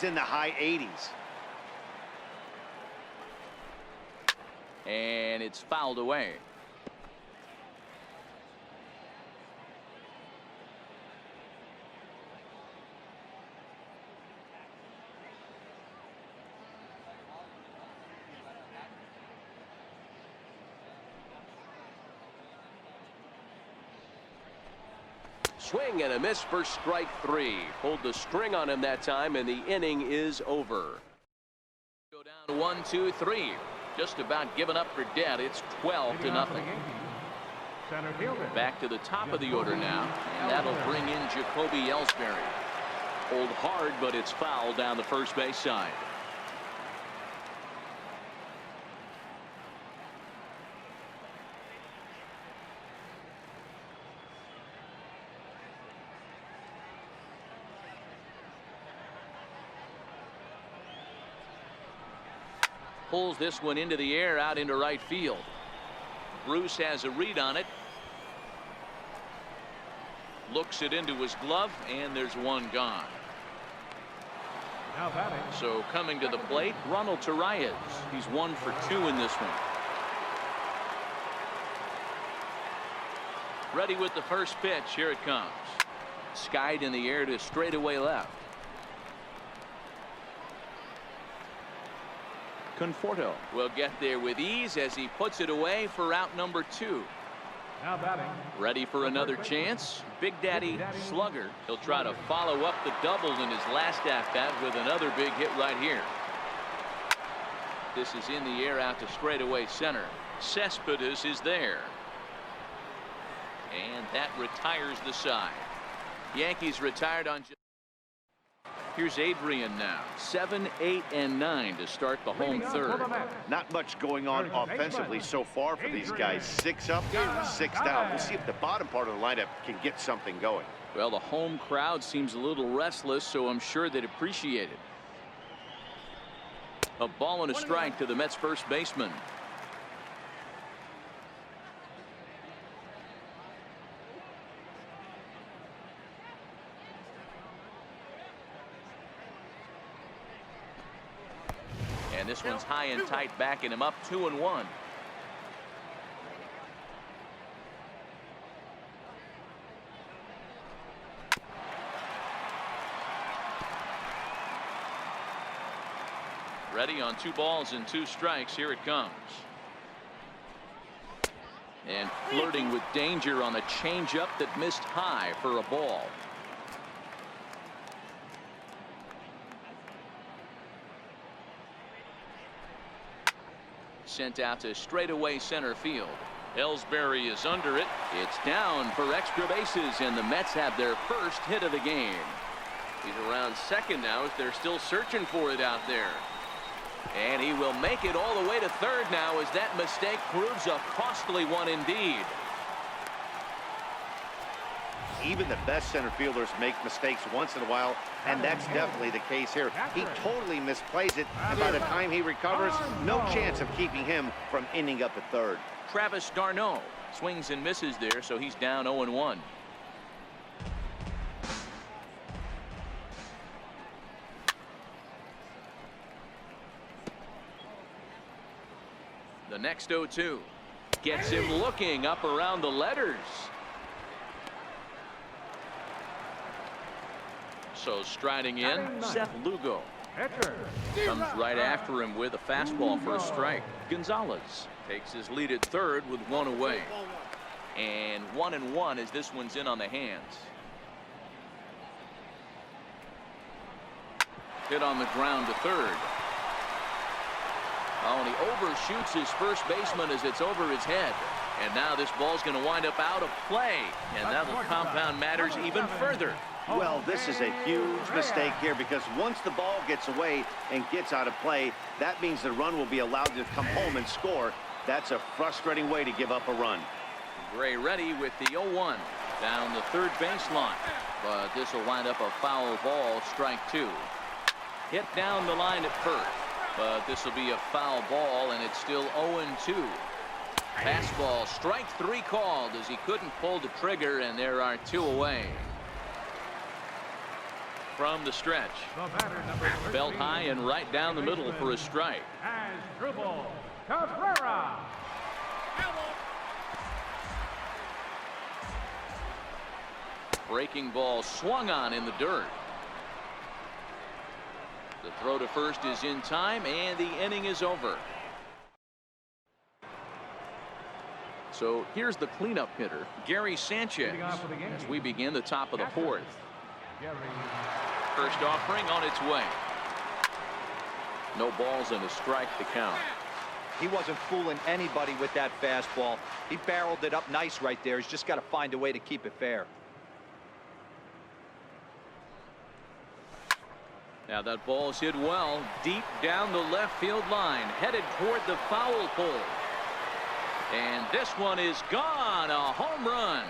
is in the high 80s. And it's fouled away. Swing and a miss for strike 3. Pulled the string on him that time, and the inning is over. Go down 1, 2, 3. Just about given up for dead. It's 12-0. Back to the top of the order now, and that'll bring in Jacoby Ellsbury. Hold hard, but it's foul down the first base side. Pulls this one into the air out into right field. Bruce has a read on it. Looks it into his glove, and there's one gone. So coming to the plate, Ronald Torreyes. He's 1 for 2 in this one. Ready with the first pitch. Here it comes. Skied in the air to straightaway left. Conforto will get there with ease as he puts it away for out number 2. Now batting. Ready for another chance. Big Daddy Slugger. He'll try to follow up the double in his last at bat with another big hit right here. This is in the air out to straightaway center. Cespedes is there. And that retires the side. Yankees retired on. Here's Adrian now. 7, 8, and 9 to start the home third. Not much going on offensively so far for these guys. 6 up, 6 down. We'll see if the bottom part of the lineup can get something going. Well, the home crowd seems a little restless, so I'm sure they'd appreciate it. A ball and a strike to the Mets first baseman. And this one's high and tight, backing him up 2-1. Ready on 2 balls and 2 strikes. Here it comes. And flirting with danger on a changeup that missed high for a ball. Sent out to straightaway center field. Ellsbury is under it. It's down for extra bases, and the Mets have their first hit of the game. He's around second now as they're still searching for it out there. And he will make it all the way to third now as that mistake proves a costly one indeed. Even the best center fielders make mistakes once in a while, and that's definitely the case here. He totally misplays it, and by the time he recovers, no chance of keeping him from ending up at third. Travis d'Arnaud swings and misses there, so he's down 0-1. The next 0-2 gets him looking up around the letters. So striding in, Seth Lugo comes right after him with a fastball for a strike. Gonzalez takes his lead at third with 1 away. And 1-1 as this one's in on the hands. Hit on the ground to third. Oh, and he overshoots his first baseman as it's over his head. And now this ball's going to wind up out of play. And that'll compound matters even further. Well, this is a huge mistake here because once the ball gets away and gets out of play, that means the run will be allowed to come home and score. That's a frustrating way to give up a run. Gray ready with the 0-1 down the third baseline. But this will wind up a foul ball, strike 2. Hit down the line at first. But this will be a foul ball, and it's still 0-2. Fastball, strike 3 called as he couldn't pull the trigger, and there are 2 away. from the stretch. Felt high and right down the middle for a strike. Breaking ball swung on in the dirt. The throw to first is in time, and the inning is over. So here's the cleanup hitter, Gary Sanchez, as we begin the top of the fourth. First offering on its way. No balls and a strike to count. He wasn't fooling anybody with that fastball. He barreled it up nice right there. He's just got to find a way to keep it fair. Now that ball's hit well deep down the left field line, headed toward the foul pole. And this one is gone. A home run.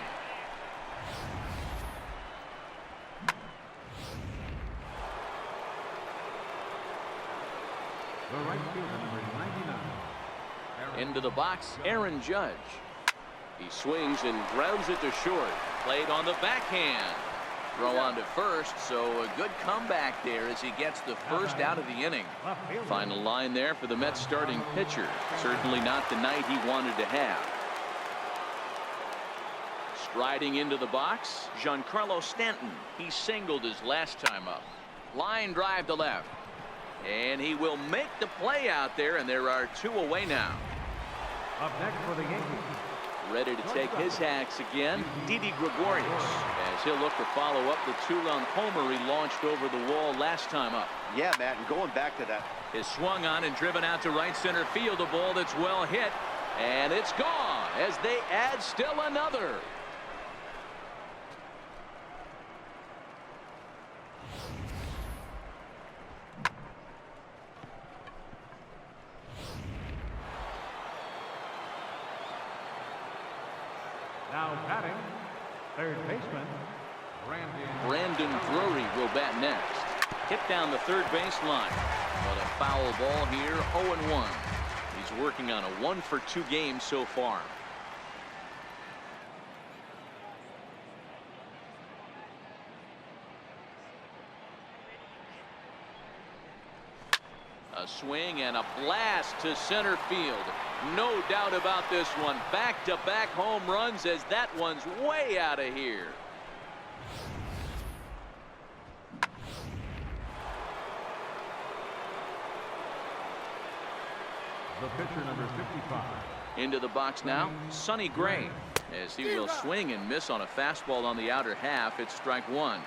The right fielder, number 99. Into the box, Aaron Judge. He swings and grounds it to short. Played on the backhand. Throw on to first, so a good comeback there as he gets the first out of the inning. Final line there for the Mets starting pitcher. Certainly not the night he wanted to have. Striding into the box, Giancarlo Stanton. He singled his last time up. Line drive to left. And he will make the play out there, and there are two away now. Up next for the Yankees. Ready to take his hacks again, Didi Gregorius, as he'll look to follow up the two-run homer he launched over the wall last time up. Yeah, Matt, and going back to that. Is swung on and driven out to right center field. A ball that's well hit, and it's gone as they add still another. Now batting, third baseman, Brandon Drury will bat next. Hit down the third base line. But a foul ball here, 0-1. He's working on a 1-for-2 game so far. A swing and a blast to center field. No doubt about this one. Back-to-back home runs as that one's way out of here. the pitcher, number 55. Into the box now, Sonny Gray, as he will swing and miss on a fastball on the outer half. It's strike one.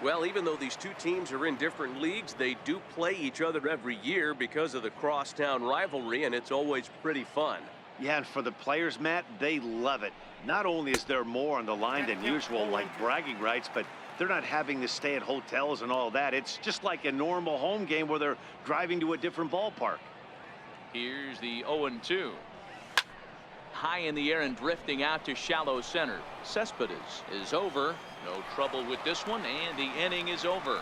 Well, even though these two teams are in different leagues, they do play each other every year because of the crosstown rivalry, and it's always pretty fun. Yeah, and for the players, Matt, they love it. Not only is there more on the line than usual, like bragging rights, but they're not having to stay at hotels and all that. It's just like a normal home game where they're driving to a different ballpark. Here's the 0-2. High in the air and drifting out to shallow center. Cespedes is over. No trouble with this one, and the inning is over.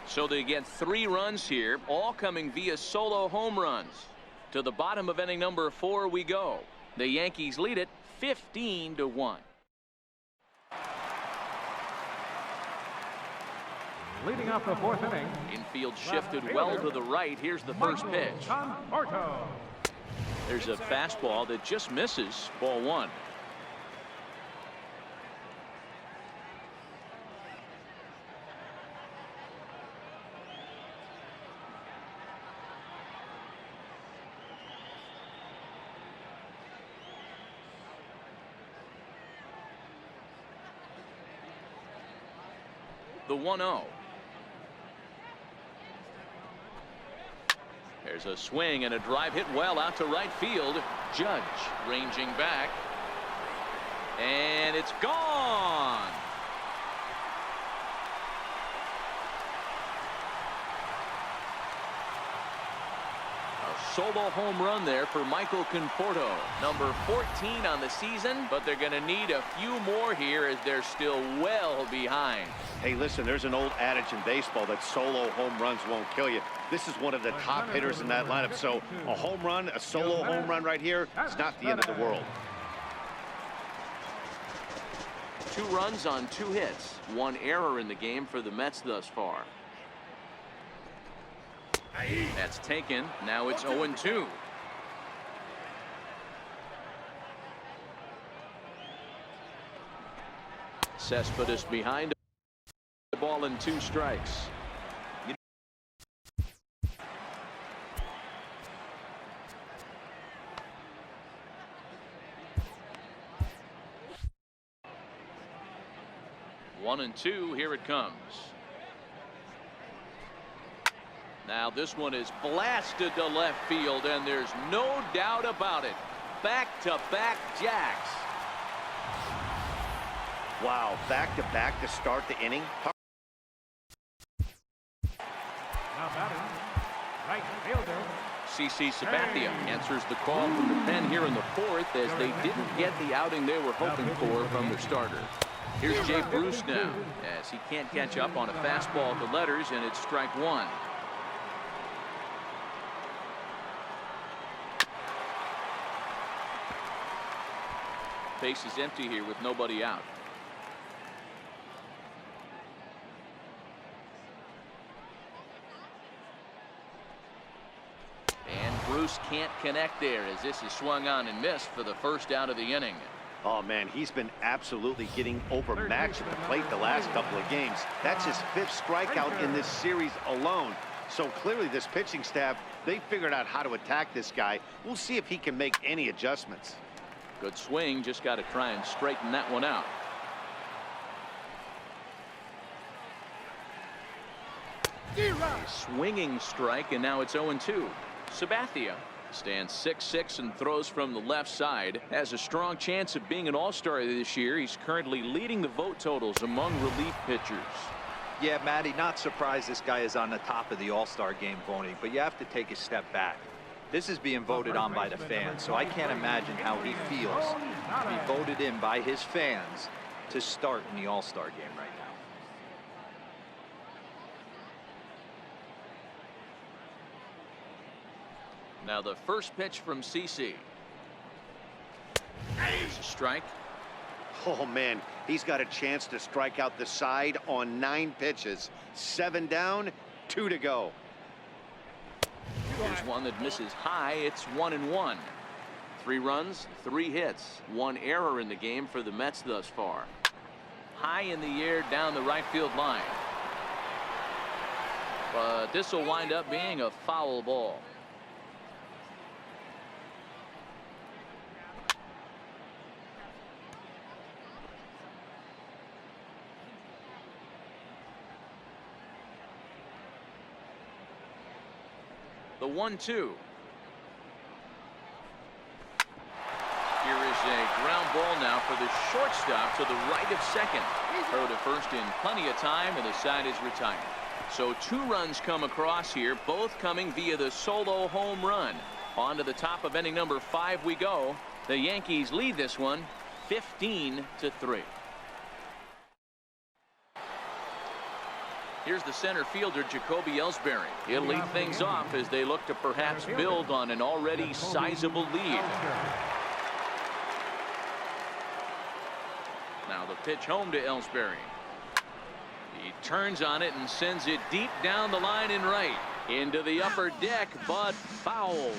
So they get 3 runs here, all coming via solo home runs. To the bottom of inning number 4 we go. The Yankees lead it 15-1. Leading off the fourth inning. Infield shifted well to the right. Here's the first pitch. There's a fastball that just misses. Ball 1. The 1-0. There's a swing and a drive hit well out to right field. Judge ranging back. And it's gone. A solo home run there for Michael Conforto. Number 14 on the season, but they're going to need a few more here as they're still well behind. Hey, listen, there's an old adage in baseball that solo home runs won't kill you. This is one of the top hitters in that lineup. So a home run, a solo home run right here, it's not the end of the world. 2 runs on 2 hits. 1 error in the game for the Mets thus far. That's taken. Now it's 0-2. Cespedes behind. The ball and 2 strikes. One and 2. Here it comes. Now this one is blasted to left field, and there's no doubt about it. Back-to-back jacks. Wow, back-to-back to start the inning. Now batting, right fielder. CC Sabathia answers the call from the pen here in the 4th, as they didn't get the outing they were hoping for from their starter. Here's Jay Bruce now, as he can't catch up on a fastball to letters, and it's strike 1. Base is empty here with nobody out. And Bruce can't connect there, as this is swung on and missed for the first out of the inning. Oh, man, he's been absolutely getting overmatched at the plate the last couple of games. That's his 5th strikeout in this series alone. So clearly this pitching staff, they figured out how to attack this guy. We'll see if he can make any adjustments. Good swing, just got to try and straighten that one out. Swinging strike, and now it's 0-2. Sabathia stands 6'6" and throws from the left side. Has a strong chance of being an all-star this year. He's currently leading the vote totals among relief pitchers. Yeah, Matty, not surprised this guy is on the top of the All-Star game voting, but you have to take a step back. This is being voted on by the fans, so I can't imagine how he feels to be voted in by his fans to start in the All-Star game right now. Now the first pitch from CC. There's a strike. Oh, man, he's got a chance to strike out the side on 9 pitches. 7 down, 2 to go. Here's one that misses high. It's 1-1. 3 runs, 3 hits, 1 error in the game for the Mets thus far. High in the air down the right field line. But this will wind up being a foul ball. The 1-2. Here is a ground ball now for the shortstop to the right of second. Throw to first in plenty of time, and the side is retired. So 2 runs come across here, both coming via the solo home run. On to the top of inning number 5 we go. The Yankees lead this one 15-3. Here's the center fielder, Jacoby Ellsbury. He'll lead things off as they look to perhaps build on an already sizable lead. Now the pitch home to Ellsbury. He turns on it and sends it deep down the line and right into the upper deck, but foul.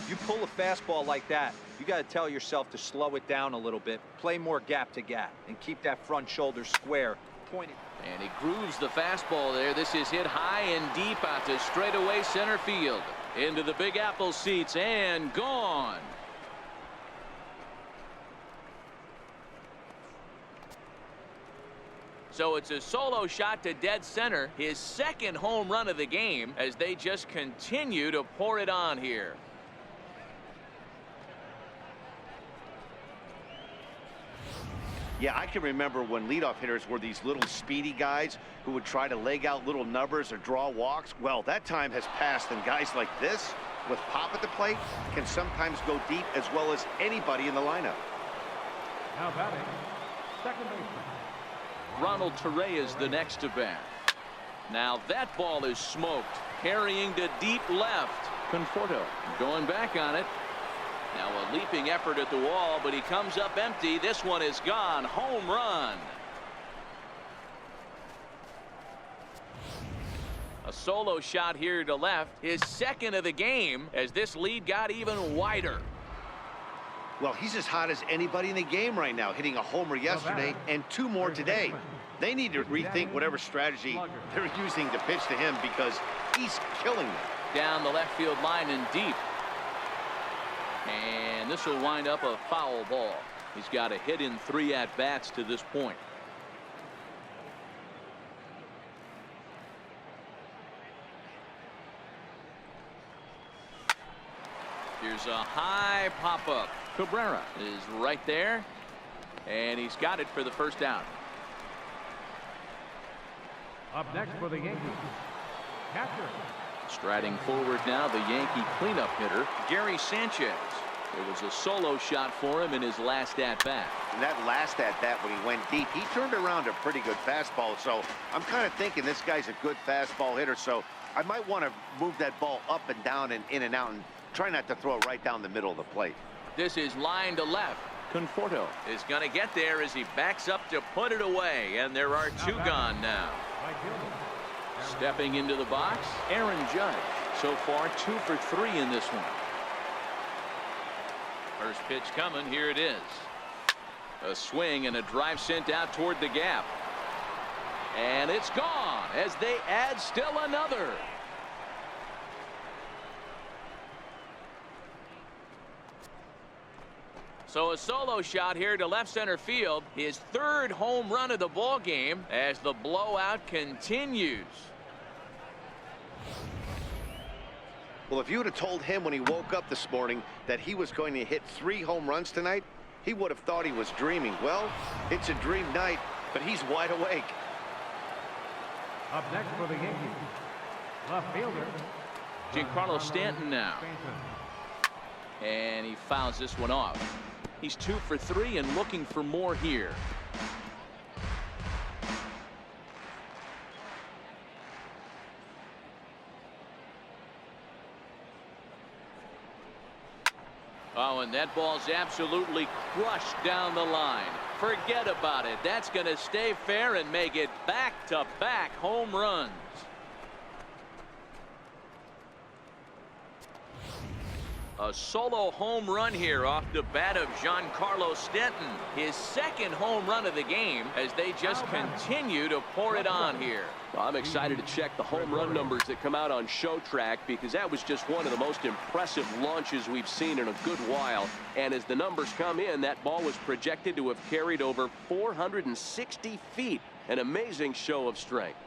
You pull a fastball like that, you got to tell yourself to slow it down a little bit, play more gap to gap, and keep that front shoulder square, pointed. And he grooves the fastball there. This is hit high and deep out to straightaway center field. Into the Big Apple seats and gone. So it's a solo shot to dead center, his 2nd home run of the game, as they just continue to pour it on here. Yeah, I can remember when leadoff hitters were these little speedy guys who would try to leg out little numbers or draw walks. Well, that time has passed, and guys like this, with pop at the plate, can sometimes go deep as well as anybody in the lineup. Now batting, second baseman. Ronald Torrey is the next to bat. Now that ball is smoked, carrying to deep left. Conforto going back on it. Now a leaping effort at the wall, but he comes up empty. This one is gone. Home run. A solo shot here to left, his second of the game, as this lead got even wider. Well, he's as hot as anybody in the game right now, hitting a homer yesterday and 2 more today. They need to rethink whatever strategy they're using to pitch to him because he's killing them. Down the left field line and deep. And this will wind up a foul ball. He's got a hit in 3 at-bats to this point. Here's a high pop-up. Cabrera is right there, and he's got it for the first out. Up next for the Yankees, catcher. Striding forward now, the Yankee cleanup hitter, Gary Sanchez. It was a solo shot for him in his last at-bat. And that last at-bat when he went deep, he turned around a pretty good fastball. So I'm kind of thinking this guy's a good fastball hitter. So I might want to move that ball up and down and in and out and try not to throw it right down the middle of the plate. This is line to left. Conforto is going to get there as he backs up to put it away. And there are 2 gone now. Stepping into the box, Aaron Judge. So far 2 for 3 in this one. First pitch coming. Here it is. A swing and a drive sent out toward the gap. And it's gone as they add still another. So a solo shot here to left center field. His 3rd home run of the ball game as the blowout continues. Well, if you would have told him when he woke up this morning that he was going to hit 3 home runs tonight, he would have thought he was dreaming. Well, it's a dream night, but he's wide awake. Up next for the Yankees, left fielder, Giancarlo Stanton now. And he fouls this one off. He's 2 for 3 and looking for more here. Oh, and that ball's absolutely crushed down the line. Forget about it. That's going to stay fair and make it back-to-back home runs. A solo home run here off the bat of Giancarlo Stanton. His 2nd home run of the game as they just continue to pour it on here. Well, I'm excited to check the home run numbers that come out on Show Track because that was just one of the most impressive launches we've seen in a good while. And as the numbers come in, that ball was projected to have carried over 460 feet. An amazing show of strength.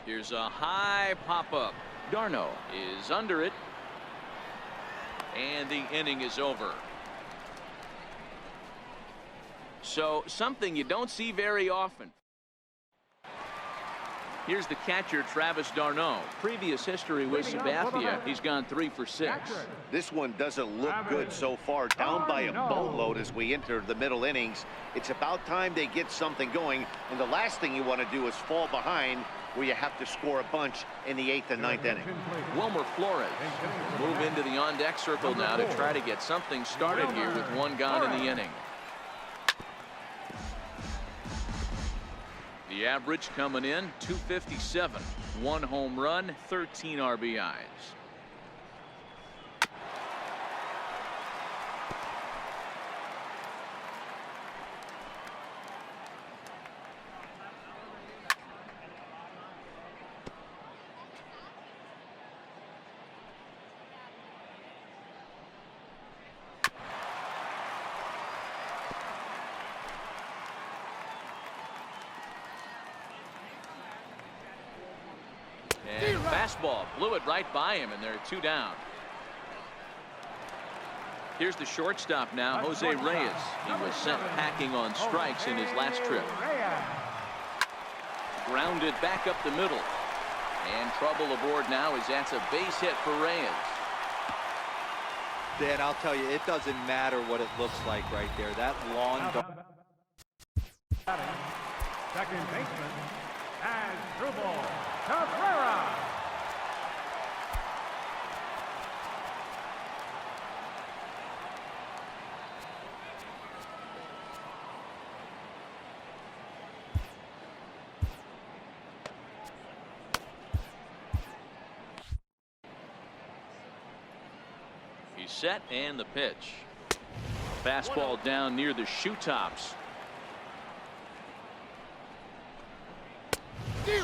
Here's a high pop-up. Darno is under it. And the inning is over. So something you don't see very often. Here's the catcher, Travis d'Arnaud. Previous history with Sabathia. He's gone 3 for 6. This one doesn't look good so far. Down by a boatload as we enter the middle innings. It's about time they get something going. And the last thing you want to do is fall behind where you have to score a bunch in the 8th and 9th inning. Wilmer Flores move into the on-deck circle now to try to get something started here with 1 gone in the inning. The average coming in 257. 1 home run, 13 RBIs. And fastball blew it right by him, and there are 2 down. Here's the shortstop now, Jose Reyes. He was sent packing on strikes in his last trip. Grounded back up the middle. And trouble aboard now as that's a base hit for Reyes. Dan, I'll tell you, it doesn't matter what it looks like right there. That long second baseman, Asdrubal Cabrera. He's set and the pitch. Fastball down near the shoe tops.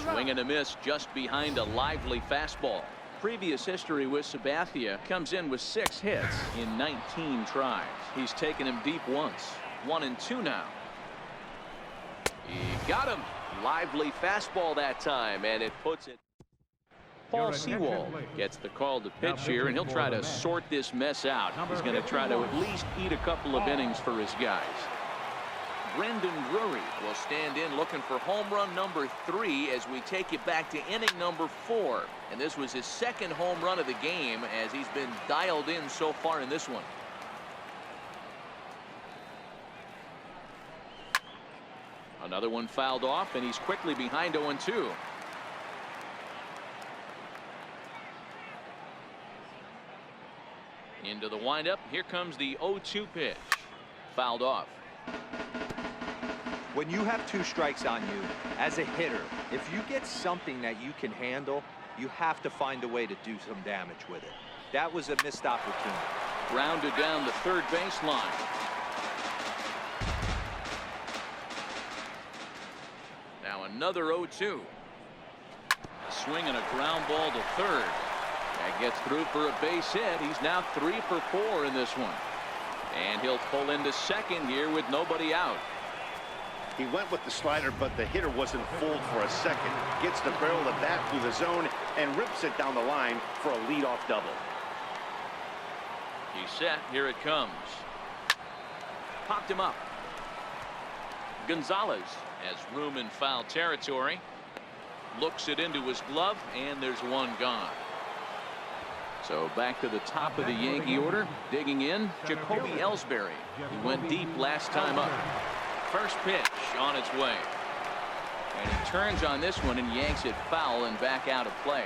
Swing and a miss just behind a lively fastball. Previous history with Sabathia, comes in with 6 hits in 19 tries. He's taken him deep once. 1-2 now. He got him. Lively fastball that time, and it puts it. Paul Sewald gets the call to pitch here, and he'll try to sort this mess out. He's going to try to at least eat a couple of innings for his guys. Brendan Drury will stand in looking for home run number 3 as we take you back to inning number 4. And this was his 2nd home run of the game as he's been dialed in so far in this one. Another one fouled off, and he's quickly behind 0-2. Into the windup. Here comes the 0-2 pitch. Fouled off. When you have 2 strikes on you as a hitter, if you get something that you can handle, you have to find a way to do some damage with it. That was a missed opportunity. Grounded down the third baseline. Now another 0-2. A swing and a ground ball to third. That gets through for a base hit. He's now 3 for 4 in this one. And he'll pull into second here with nobody out. He went with the slider, but the hitter wasn't fooled for a second. Gets the barrel of the bat through the zone and rips it down the line for a leadoff double. He's set. Here it comes. Popped him up. Gonzalez has room in foul territory. Looks it into his glove, and there's one gone. So back to the top of the Yankee order. Digging in, Jacoby Ellsbury. He went deep last time up. First pitch on its way. And he turns on this one and yanks it foul and back out of play.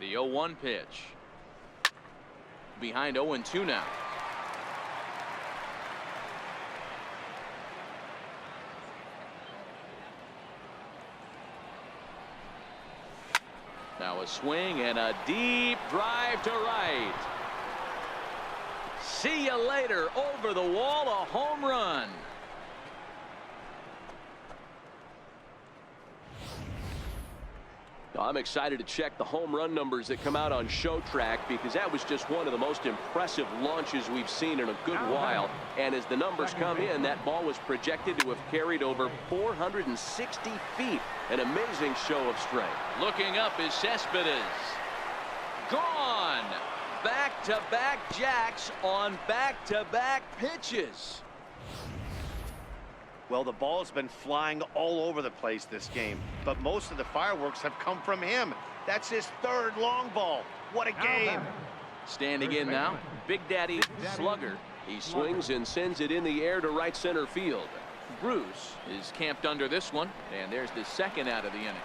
The 0-1 pitch. Behind 0-2 now. Now a swing and a deep drive to right. See you later. Over the wall, a home run. I'm excited to check the home run numbers that come out on Show Track, because that was just one of the most impressive launches we've seen in a good while. And as the numbers come in, that ball was projected to have carried over 460 feet. An amazing show of strength. Looking up is Cespedes. Gone. Back-to-back jacks on back-to-back pitches. Well, the ball's been flying all over the place this game, but most of the fireworks have come from him. That's his 3rd long ball. What a game. Standing in now, Big Daddy Slugger. He swings and sends it in the air to right center field. Bruce is camped under this one, and there's the 2nd out of the inning.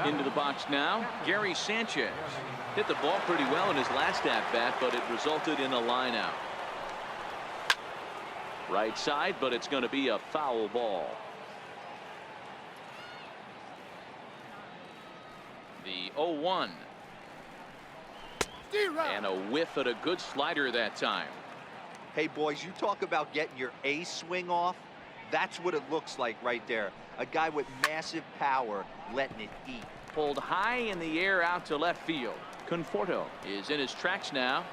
Into the box now, Gary Sanchez. Hit the ball pretty well in his last at-bat, but it resulted in a line out. Right side, but it's going to be a foul ball. The 0-1. And a whiff at a good slider that time. Hey, boys, you talk about getting your A swing off. That's what it looks like right there. A guy with massive power letting it eat. Pulled high in the air out to left field. Conforto is in his tracks now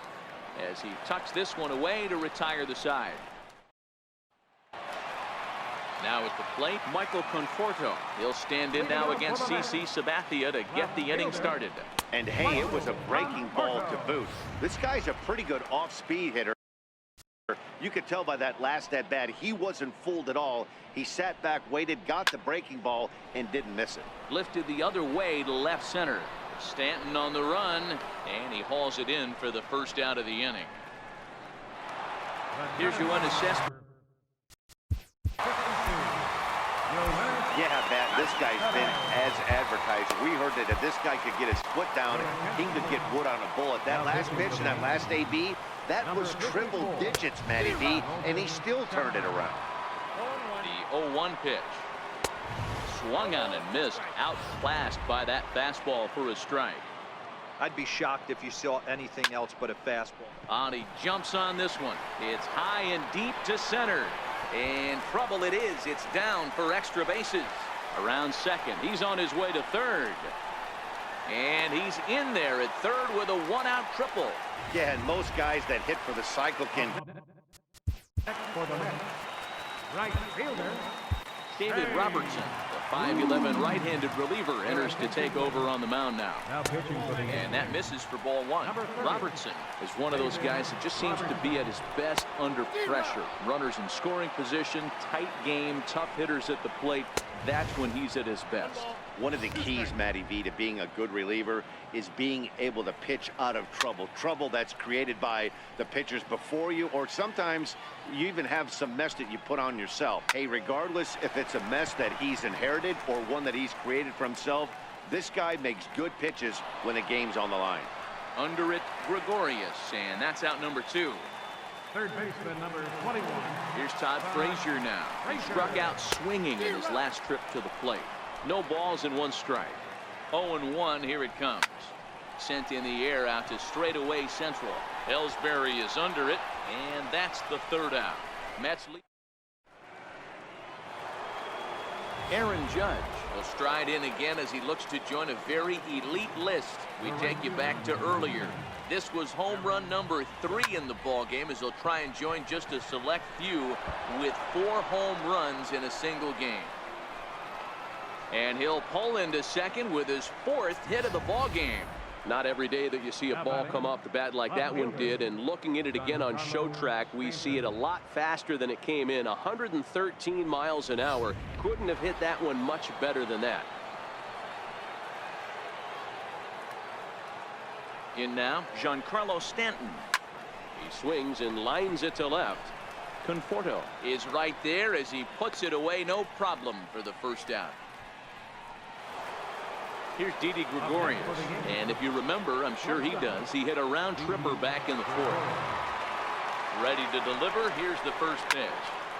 as he tucks this one away to retire the side. Now at the plate, Michael Conforto. He'll stand in now against CC Sabathia to get the inning started. And hey, it was a breaking ball to boot. This guy's a pretty good off-speed hitter. You could tell by that last at-bat he wasn't fooled at all. He sat back, waited, got the breaking ball, and didn't miss it. Lifted the other way to left center. Stanton on the run, and he hauls it in for the 1st out of the inning. Here's your unassessed. Yeah, Matt, this guy's been as advertised. We heard that if this guy could get his foot down, he could get wood on a bullet. That last pitch and that last AB, that was triple digits, Matty B, and he still turned it around. The 0-1 pitch. swung on and missed. Outclassed by that fastball for a strike. I'd be shocked if you saw anything else but a fastball. And he jumps on this one. It's high and deep to center. And trouble it is. It's down for extra bases. Around second. He's on his way to third. And he's in there at third with a one-out triple. Yeah, and most guys that hit for the cycle can. For the Mets, right fielder, David Robertson, the 5'11" right-handed reliever, enters to take over on the mound now. now pitching for the Yankees. And that misses for ball one. Robertson is one of those guys that just seems to be at his best under pressure. Runners in scoring position, tight game, tough hitters at the plate. That's when he's at his best. One of the keys, Matty V, to being a good reliever is being able to pitch out of trouble. Trouble that's created by the pitchers before you, or sometimes you even have some mess that you put on yourself. Hey, regardless if it's a mess that he's inherited or one that he's created for himself, this guy makes good pitches when the game's on the line. Under it, Gregorius, and that's out number 2. Third baseman, number 21. Here's Todd Frazier now. He struck out swinging in his last trip to the plate. No balls and 1 strike. 0-1, here it comes. Sent in the air out to straightaway central. Ellsbury is under it, and that's the 3rd out. Mets lead. Aaron Judge will stride in again as he looks to join a very elite list. We take you back to earlier. This was home run number 3 in the ball game, as he'll try and join just a select few with 4 home runs in a single game. And he'll pull into second with his 4th hit of the ball game. Not every day that you see a ball come off the bat like that one did, and looking at it again on show track, we see it a lot faster than it came in. 113 miles an hour. Couldn't have hit that one much better than that. In now, Giancarlo Stanton. He swings and lines it to left. Conforto is right there as he puts it away, no problem for the 1st out. Here's Didi Gregorius, and if you remember, I'm sure he does, he hit a round tripper back in the 4th. Ready to deliver. Here's the first pitch.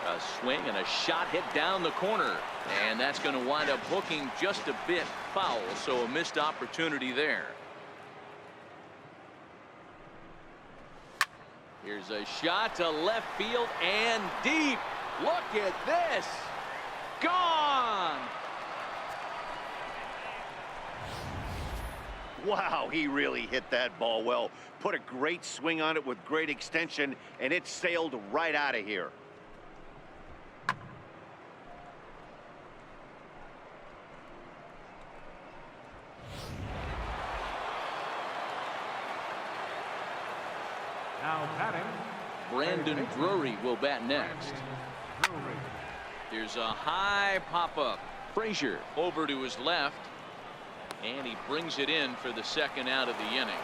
A swing and a shot hit down the corner, and that's going to wind up hooking just a bit foul, so a missed opportunity there. Here's a shot to left field and deep. Look at this. Gone. Wow, he really hit that ball well. Put a great swing on it with great extension, and it sailed right out of here. Now batting, Brandon Drury will bat next. Drury. Here's a high pop-up. Frazier over to his left, and he brings it in for the 2nd out of the inning.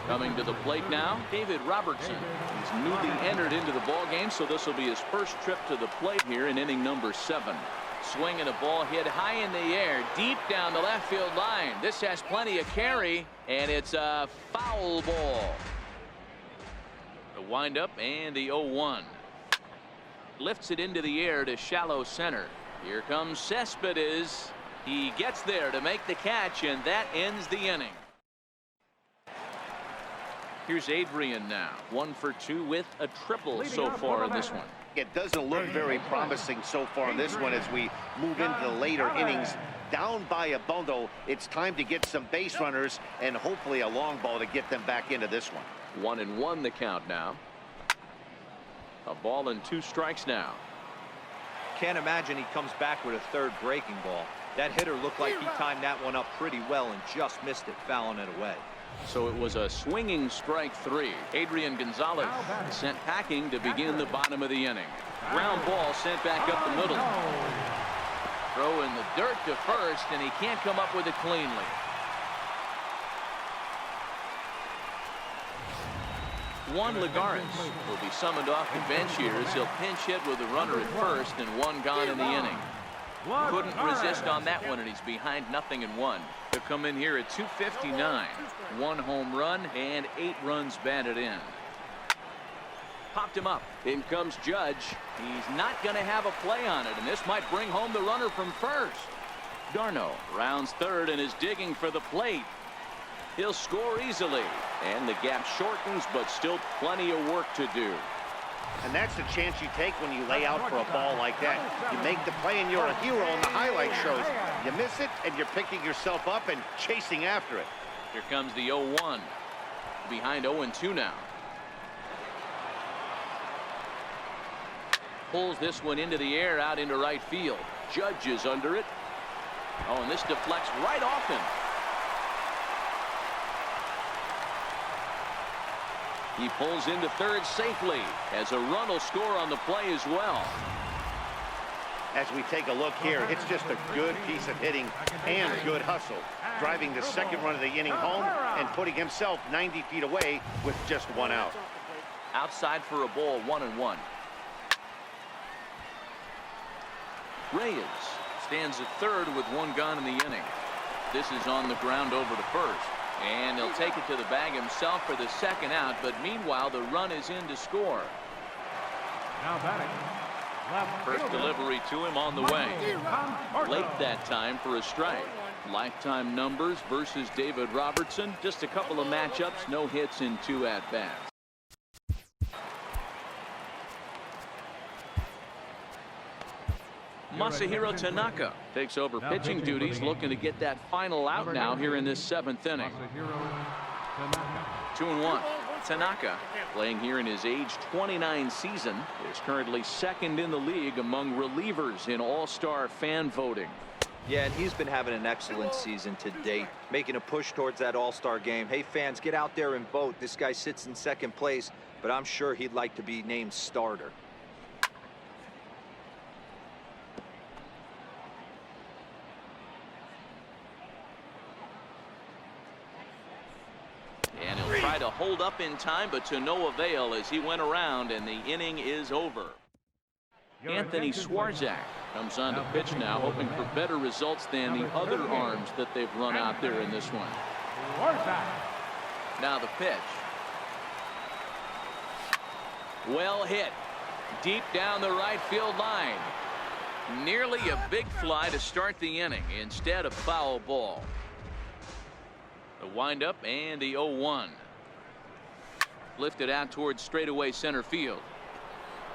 Coming to the plate now, David Robertson. He's newly entered into the ball game, so this will be his 1st trip to the plate here in inning number 7. Swing and a ball hit high in the air, deep down the left field line. This has plenty of carry, and it's a foul ball. The windup and the 0-1. Lifts it into the air to shallow center. Here comes Cespedes. He gets there to make the catch, and that ends the inning. Here's Adrian now. 1 for 2 with a triple so far in this one. It doesn't look very promising so far in this one as we move into the later innings. Down by a bundle, it's time to get some base runners and hopefully a long ball to get them back into this one. 1-1 the count now. A ball and 2 strikes now. Can't imagine he comes back with a 3rd breaking ball. That hitter looked like he timed that one up pretty well and just missed it, fouling it away. So it was a swinging strike 3. Adrian Gonzalez sent packing to begin the bottom of the inning. Ground ball sent back up the middle. Throw in the dirt to first, and he can't come up with it cleanly. Juan Lagares will be summoned off the bench here as he'll pinch hit with a runner at first and 1 gone in the inning. Couldn't resist on that one, and he's behind 0-1. He'll come in here at 259. 1 home run and 8 runs batted in. Popped him up. In comes Judge. He's not going to have a play on it, and this might bring home the runner from first. Darno rounds third and is digging for the plate. He'll score easily, and the gap shortens, but still plenty of work to do. And that's the chance you take when you lay out for a ball like that. You make the play and you're a hero in the highlight shows. You miss it and you're picking yourself up and chasing after it. Here comes the 0-1. Behind 0-2 now. Pulls this one into the air out into right field. Judge is under it. Oh, and this deflects right off him. He pulls into third safely as a run will score on the play as well. As we take a look here, it's just a good piece of hitting and good hustle. Driving the second run of the inning home and putting himself 90 feet away with just one out. Outside for a ball, 1-1. Reyes stands at third with one gone in the inning. This is on the ground over to first. And he'll take it to the bag himself for the second out, but meanwhile the run is in to score. Now batting. First delivery to him on the way. Late that time for a strike. Lifetime numbers versus David Robertson. Just a couple of matchups, no hits in 2 at-bats. Masahiro Tanaka takes over pitching duties, looking to get that final out now here in this 7th inning. 2-1. Tanaka, playing here in his age 29 season, is currently second in the league among relievers in all-star fan voting. Yeah, and he's been having an excellent season to date, making a push towards that all-star game. Hey, fans, get out there and vote. This guy sits in second place, but I'm sure he'd like to be named starter. And he'll try to hold up in time, but to no avail as he went around, and the inning is over. Anthony Swarzak comes on to pitch now, hoping for better results than the other arms that they've run out there in this one. Now the pitch. Well hit. Deep down the right field line. Nearly a big fly to start the inning instead of foul ball. The windup and the 0-1. Lifted out towards straightaway center field.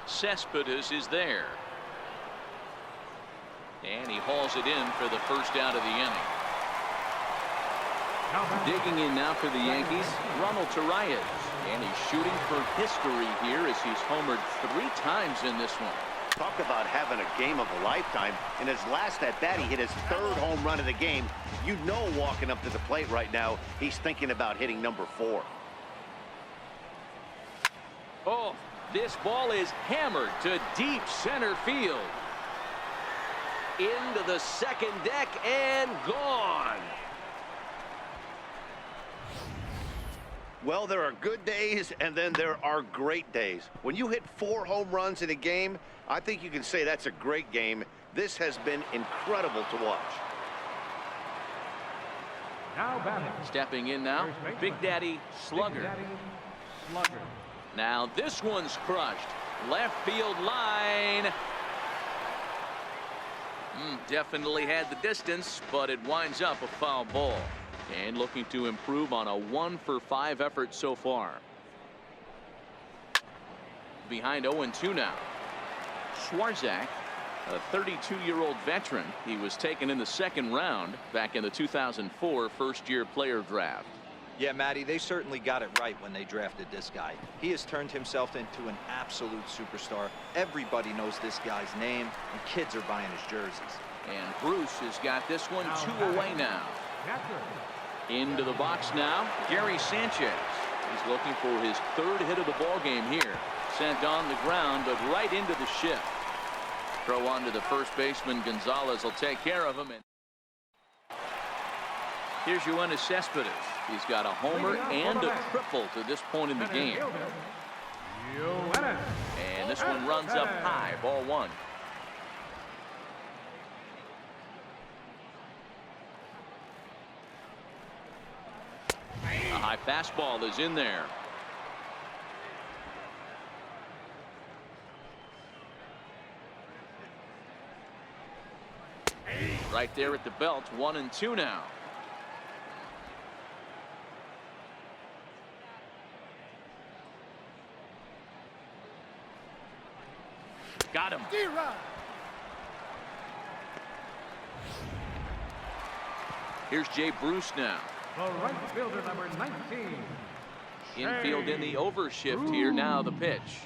Cespedes is there. And he hauls it in for the first out of the inning. Digging in now for the Yankees, Ronald Torreyes. And he's shooting for history here as he's homered 3 times in this one. Talk about having a game of a lifetime. In his last at-bat, he hit his 3rd home run of the game. You know, walking up to the plate right now, he's thinking about hitting number 4. Oh, this ball is hammered to deep center field. Into the second deck and gone. Well, there are good days and then there are great days. When you hit 4 home runs in a game, I think you can say that's a great game. This has been incredible to watch. Now batting. Stepping in now, Big Daddy Slugger. Now this one's crushed. Left field line. Definitely had the distance, but it winds up a foul ball. And looking to improve on a 1-for-5 effort so far. Behind 0-2 now. Swarzak, a 32-year-old veteran. He was taken in the 2nd round back in the 2004 first-year player draft. Yeah, Matty, they certainly got it right when they drafted this guy. He has turned himself into an absolute superstar. Everybody knows this guy's name, and kids are buying his jerseys. And Bruce has got this one 2 away now. Into the box now, Gary Sanchez. He's looking for his 3rd hit of the ball game here. Sent on the ground, but right into the shift. Throw on to the first baseman. Gonzalez will take care of him. And here's Yoenis Cespedes. He's got a homer and a triple to this point in the game. And this one runs up high, ball 1. A high fastball is in there. Right there at the belt. 1-2 now. Got him. Here's Jay Bruce now. The right fielder, number 19. Infield in the overshift here. Now the pitch.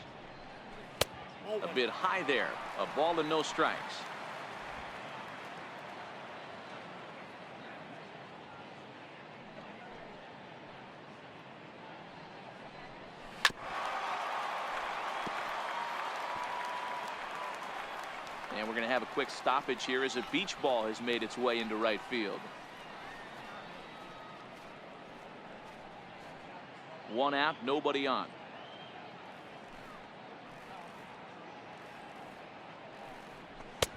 A bit high there. A ball and no strikes. And we're going to have a quick stoppage here as a beach ball has made its way into right field. One out, nobody on.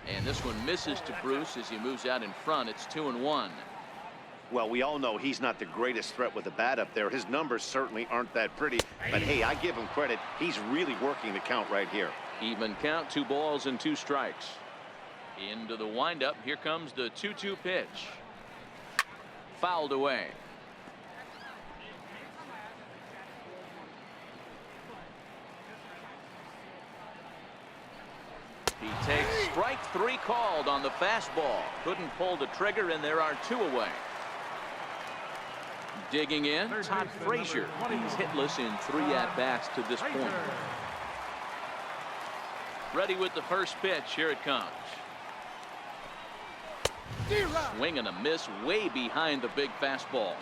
And this one misses to Bruce as he moves out in front. It's 2-1. Well, we all know he's not the greatest threat with the bat up there. His numbers certainly aren't that pretty. But, hey, I give him credit. He's really working the count right here. Even count, 2 balls and 2 strikes. Into the windup. Here comes the 2-2 pitch. Fouled away. He takes strike 3 called on the fastball. Couldn't pull the trigger, and there are 2 away. Digging in, Todd Frazier. He's hitless in 3 at-bats to this point. Ready with the first pitch. Here it comes. Swing and a miss way behind the big fastball.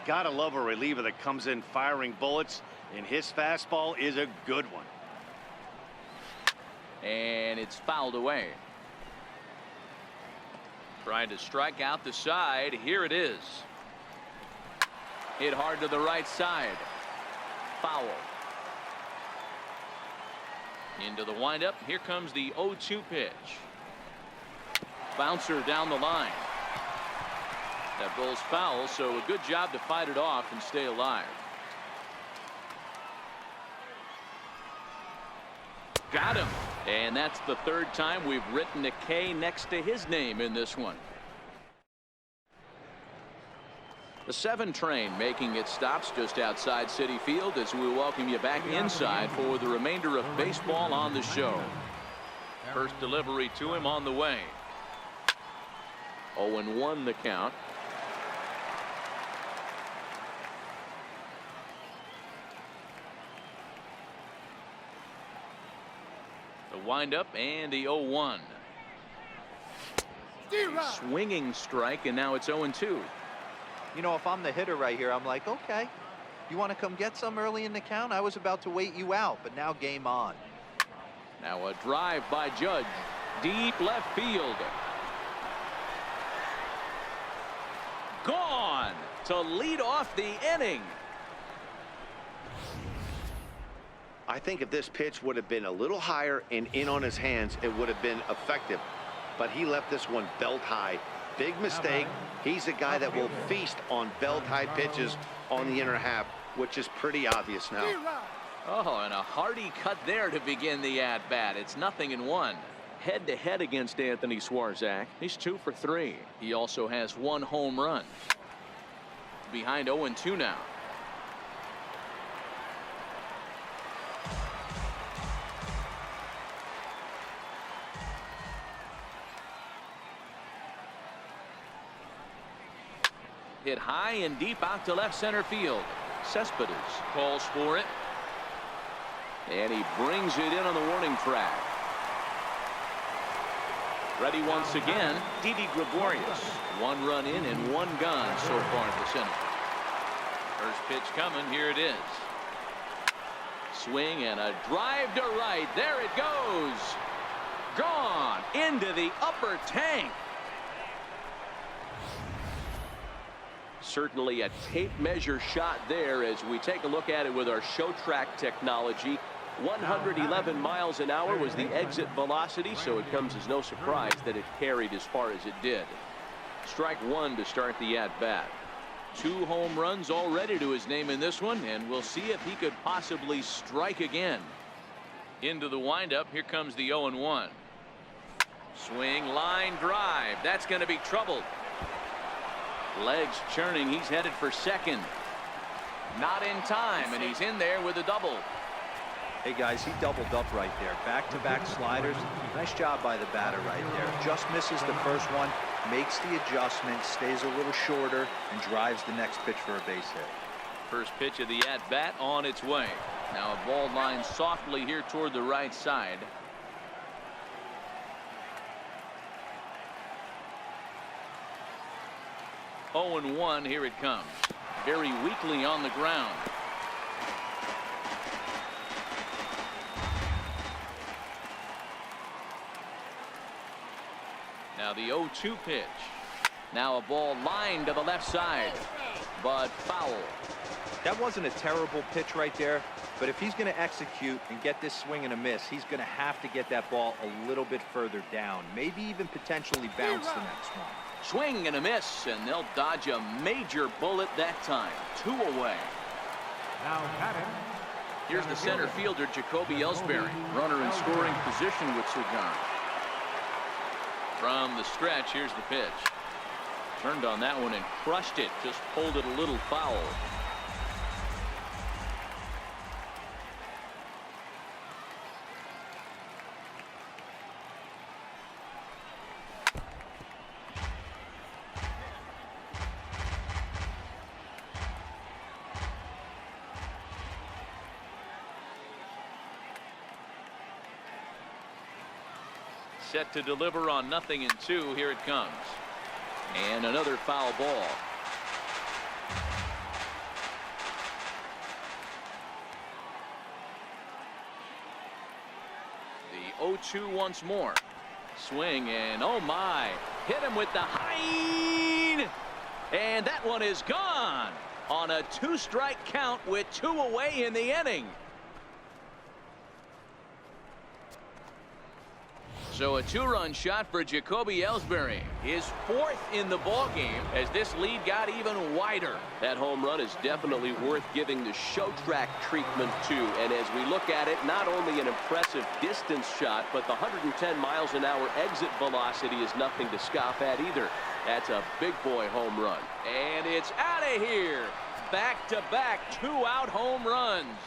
Gotta love a reliever that comes in firing bullets, and his fastball is a good one. And it's fouled away. Trying to strike out the side. Here it is. Hit hard to the right side. Foul. Into the windup. Here comes the 0-2 pitch. Bouncer down the line. That ball's foul, so a good job to fight it off and stay alive. Got him. And that's the 3rd time we've written a K next to his name in this one. The 7 train making its stops just outside Citi Field as we welcome you back inside for the remainder of baseball on the show. First delivery to him on the way. 0-1 the count. The windup and the 0-1. Swinging strike, and now it's 0-2. You know, if I'm the hitter right here, I'm like, okay, you want to come get some early in the count? I was about to wait you out, but now game on. Now a drive by Judge. Deep left field. Gone to lead off the inning. I think if this pitch would have been a little higher and in on his hands, it would have been effective. But he left this one belt high. Big mistake. He's a guy that will feast on belt high pitches on the inner half, which is pretty obvious now. Oh, and a hearty cut there to begin the at-bat. It's 0-1. Head-to-head against Anthony Swarzak. He's 2 for 3. He also has 1 home run. Behind 0-2 now. Hit high and deep out to left center field. Cespedes calls for it. And he brings it in on the warning track. Ready once again, Didi Gregorius. 1 run in and 1 gone so far at the center. First pitch coming. Here it is. Swing and a drive to right. There it goes. Gone into the upper tank. Certainly a tape measure shot there as we take a look at it with our show track technology. 111 miles an hour was the exit velocity, so it comes as no surprise that it carried as far as it did. Strike 1 to start the at-bat. 2 home runs already to his name in this one, and we'll see if he could possibly strike again. Into the windup. Here comes the 0-1. Swing, line drive. That's going to be trouble. Legs churning. He's headed for second. Not in time, and he's in there with a double. Hey guys, he doubled up right there. Back-to-back sliders. Nice job by the batter right there. Just misses the first one, makes the adjustment, stays a little shorter, and drives the next pitch for a base hit. First pitch of the at-bat on its way. Now a ball lined softly here toward the right side. Oh, 0-1, here it comes. Very weakly on the ground. Now the 0-2 pitch. Now a ball lined to the left side, but foul. That wasn't a terrible pitch right there, but if he's going to execute and get this swing and a miss, he's going to have to get that ball a little bit further down, maybe even potentially bounce the next one. Swing and a miss, and they'll dodge a major bullet that time. 2 away. Now batting. Here's the center fielder, Jacoby Ellsbury. Runner in scoring position with Sugan. From the stretch, here's the pitch. Turned on that one and crushed it. Just pulled it a little foul. Set to deliver on 0-2. Here it comes. And another foul ball. The 0-2 once more. Swing and oh my. Hit him with the high. And that one is gone on a 2-strike count with 2 away in the inning. So a 2-run shot for Jacoby Ellsbury. His 4th in the ballgame as this lead got even wider. That home run is definitely worth giving the show track treatment to. And as we look at it, not only an impressive distance shot, but the 110 miles an hour exit velocity is nothing to scoff at either. That's a big boy home run. And it's out of here. Back-to-back 2-out home runs.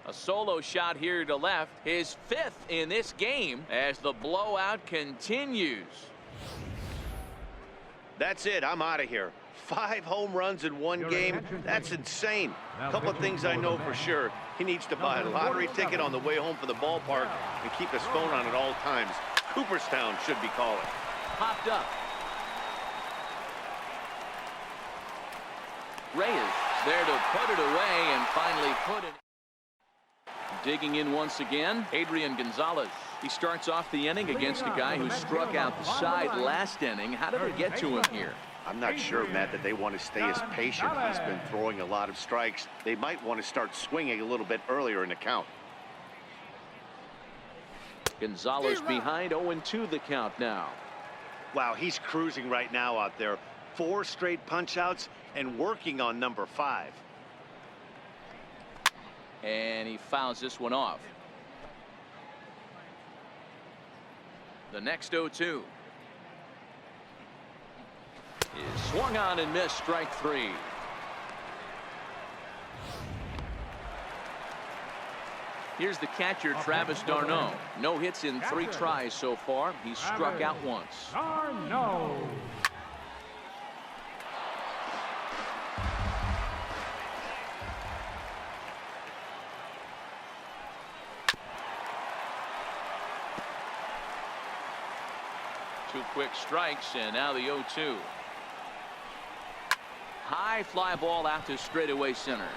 A solo shot here to left, his 5th in this game as the blowout continues. That's it. I'm out of here. 5 home runs in one game. That's insane. A couple of things I know for sure. He needs to buy a lottery ticket on the way home from the ballpark and keep his phone on at all times. Cooperstown should be calling. Popped up. Reyes there to put it away and finally put it. Digging in once again, Adrian Gonzalez. He starts off the inning against a guy who struck out the side last inning. How did it get to him here? I'm not sure, Matt, that they want to stay as patient. He's been throwing a lot of strikes. They might want to start swinging a little bit earlier in the count. Gonzalez behind 0-2 the count now. Wow, he's cruising right now out there. 4 straight punch-outs and working on number 5. And he fouls this one off. The next 0-2 is swung on and missed. Strike 3. Here's the catcher, Travis d'Arnaud. No hits in 3 tries so far. He's struck out once. d'Arnaud. Two quick strikes, and now the 0-2. High fly ball out to straightaway center.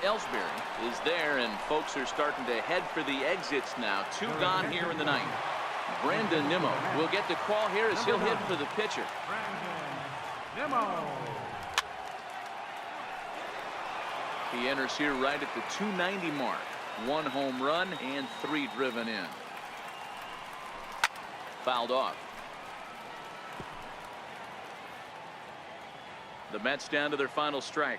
Ellsbury is there, and folks are starting to head for the exits now. 2 gone here in the 9th. Brandon Nimmo will get the call here as he'll hit for the pitcher. Nimmo. He enters here right at the 290 mark. 1 home run and 3 driven in. Fouled off. The Mets down to their final strike.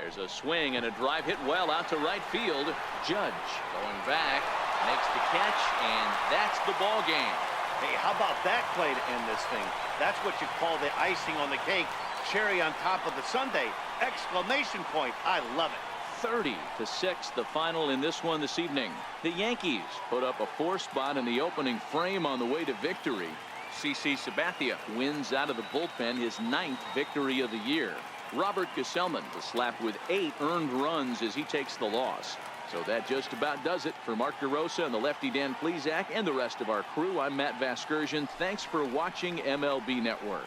There's a swing and a drive hit well out to right field. Judge going back, makes the catch, and that's the ball game. Hey, how about that play to end this thing? That's what you call the icing on the cake. Cherry on top of the sundae. Exclamation point. I love it. 30-6 the final in this one this evening. The Yankees put up a 4 spot in the opening frame on the way to victory. CC Sabathia wins out of the bullpen his 9th victory of the year. Robert Gesellman was slapped with 8 earned runs as he takes the loss. So that just about does it for Mark DeRosa and the lefty Dan Plesac and the rest of our crew. I'm Matt Vasgersian. Thanks for watching MLB Network.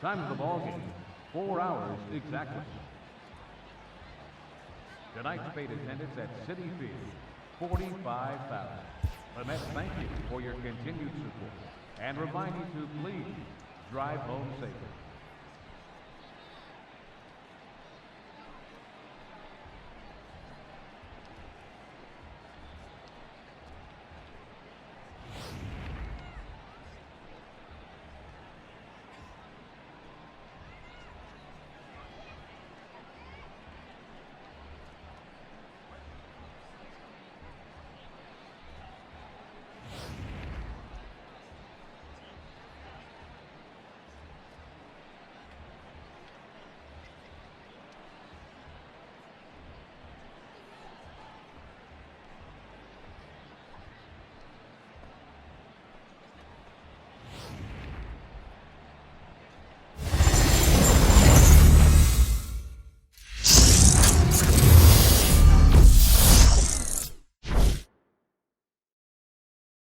Time of the ball game, 4 hours exactly. Tonight's paid attendance at Citi Field, 45,000. The Mets thank you for your continued support and remind you to please drive home safely.